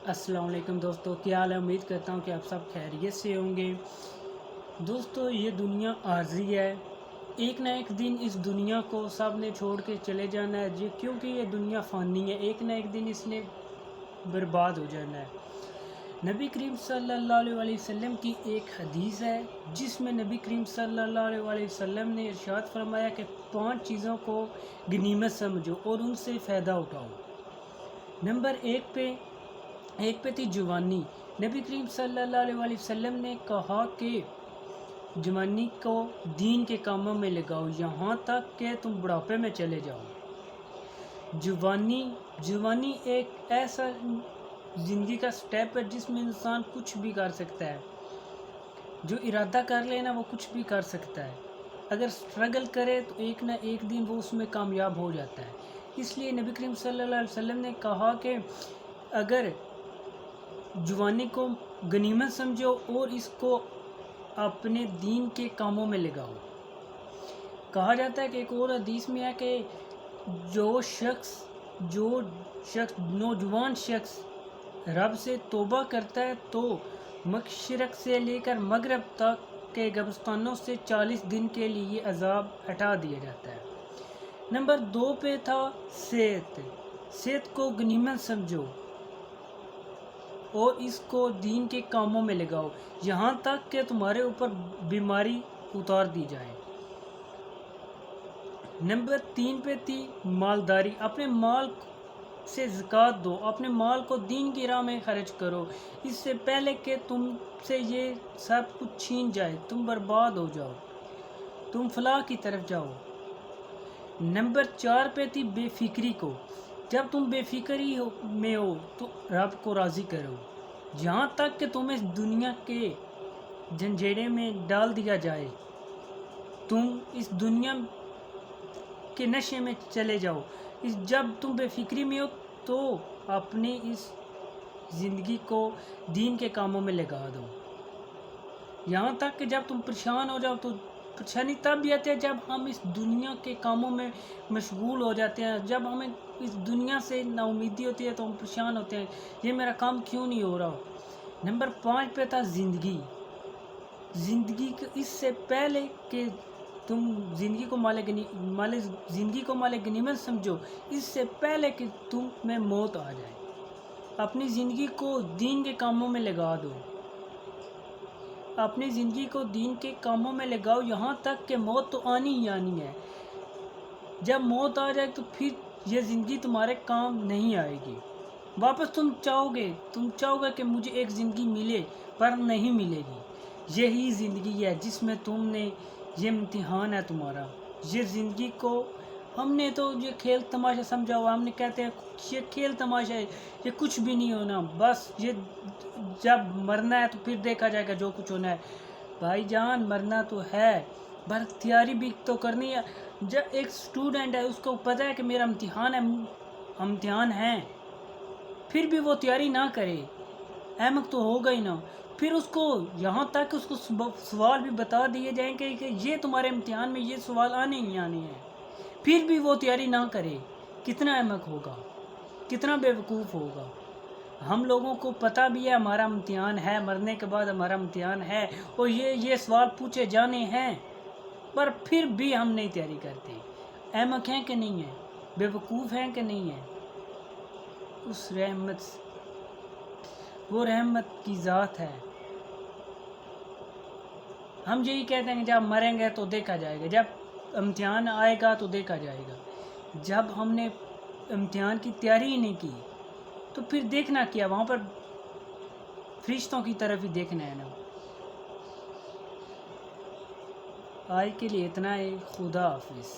السلام علیکم دوستو، کیا حال ہے؟ امید کرتا ہوں کہ آپ سب خیریت سے ہوں گے۔ دوستو، یہ دنیا عارضی ہے، ایک نہ ایک دن اس دنیا کو سب نے چھوڑ کے چلے جانا ہے کیونکہ یہ دنیا فانی ہے، ایک نہ ایک دن اس نے برباد ہو جانا ہے۔ نبی کریم صلی اللہ علیہ وسلم کی ایک حدیث ہے جس میں نبی کریم صلی اللہ علیہ وسلم نے ارشاد فرمایا کہ 5 چیزوں کو غنیمت سمجھو اور ان سے فائدہ اٹھاؤ۔ نمبر ایک پہ تھی جوانی۔ نبی کریم صلی اللہ علیہ وسلم نے کہا کہ جوانی کو دین کے کاموں میں لگاؤ یہاں تک کہ تم بڑھاپے میں چلے جاؤ۔ جوانی ایک ایسا زندگی کا سٹیپ ہے جس میں انسان کچھ بھی کر سکتا ہے، جو ارادہ کر لینا وہ کچھ بھی کر سکتا ہے، اگر سٹرگل کرے تو ایک نہ ایک دن وہ اس میں کامیاب ہو جاتا ہے۔ اس لیے نبی کریم صلی اللہ علیہ وسلم نے کہا کہ اگر جوانی کو غنیمت سمجھو اور اس کو اپنے دین کے کاموں میں لگاؤ۔ کہا جاتا ہے کہ ایک اور حدیث میں ہے کہ جو شخص نوجوان شخص رب سے توبہ کرتا ہے تو مشرق سے لے کر مغرب تک کے قبرستانوں سے 40 دن کے لیے عذاب ہٹا دیا جاتا ہے۔ نمبر 2 پہ تھا صحت کو غنیمت سمجھو اور اس کو دین کے کاموں میں لگاؤ یہاں تک کہ تمہارے اوپر بیماری اتار دی جائے۔ نمبر 3 پہ تھی مالداری۔ اپنے مال سے زکوٰۃ دو، اپنے مال کو دین کی راہ میں خرچ کرو اس سے پہلے کہ تم سے یہ سب کچھ چھین جائے، تم برباد ہو جاؤ، تم فلاح کی طرف جاؤ۔ نمبر 4 پہ تھی بے فکری کو۔ جب تم بے فکری میں ہو تو رب کو راضی کرو یہاں تک کہ تمہیں اس دنیا کے جھنجھوڑے میں ڈال دیا جائے، تم اس دنیا کے نشے میں چلے جاؤ۔ جب تم بے فکری میں ہو تو اپنی اس زندگی کو دین کے کاموں میں لگا دو یہاں تک کہ جب تم پریشان ہو جاؤ تو پریشانی تب بھی آتی ہے جب ہم اس دنیا کے کاموں میں مشغول ہو جاتے ہیں، جب ہمیں اس دنیا سے نا امیدی ہوتی ہے تو ہم پریشان ہوتے ہیں، یہ میرا کام کیوں نہیں ہو رہا۔ نمبر 5 پہ تھا زندگی اس سے پہلے کہ تم زندگی کو مال غنیمت سمجھو، اس سے پہلے کہ تم میں موت آ جائے اپنی زندگی کو دین کے کاموں میں لگا دو، اپنی زندگی کو دین کے کاموں میں لگاؤ یہاں تک کہ موت تو آنی ہی آنی ہے۔ جب موت آ جائے تو پھر یہ زندگی تمہارے کام نہیں آئے گی، واپس تم چاہو گے کہ مجھے ایک زندگی ملے، پر نہیں ملے گی۔ یہی زندگی ہے جس میں تم نے یہ امتحان ہے تمہارا۔ یہ زندگی کو ہم نے تو یہ کھیل تماشا سمجھا ہوا، ہم نے کہتے ہیں یہ کھیل تماشا ہے، یہ کچھ بھی نہیں ہونا، بس یہ جب مرنا ہے تو پھر دیکھا جائے گا جو کچھ ہونا ہے۔ بھائی جان، مرنا تو ہے پر تیاری بھی تو کرنی ہے۔ جب ایک سٹوڈنٹ ہے اس کو پتہ ہے کہ میرا امتحان ہے پھر بھی وہ تیاری نہ کرے، احمق تو ہوگا ہی نا۔ پھر اس کو یہاں تک اس کو سوال بھی بتا دیے جائیں کہ یہ تمہارے امتحان میں یہ سوال آنے ہی آنے ہیں، پھر بھی وہ تیاری نہ کرے، کتنا احمق ہوگا، کتنا بے وقوف ہوگا۔ ہم لوگوں کو پتہ بھی ہے ہمارا امتحان ہے، مرنے کے بعد ہمارا امتحان ہے اور یہ سوال پوچھے جانے ہیں، پر پھر بھی ہم نہیں تیاری کرتے۔ احمق ہیں کہ نہیں ہیں، بے وقوف ہیں کہ نہیں ہیں۔ وہ رحمت کی ذات ہے۔ ہم یہی کہتے ہیں کہ جب مریں گے تو دیکھا جائے گا، جب امتحان آئے گا تو دیکھا جائے گا۔ جب ہم نے امتحان کی تیاری ہی نہیں کی تو پھر دیکھنا کیا، وہاں پر فرشتوں کی طرف ہی دیکھنا ہے نا۔ آج کے لیے اتنا ہے، خدا حافظ۔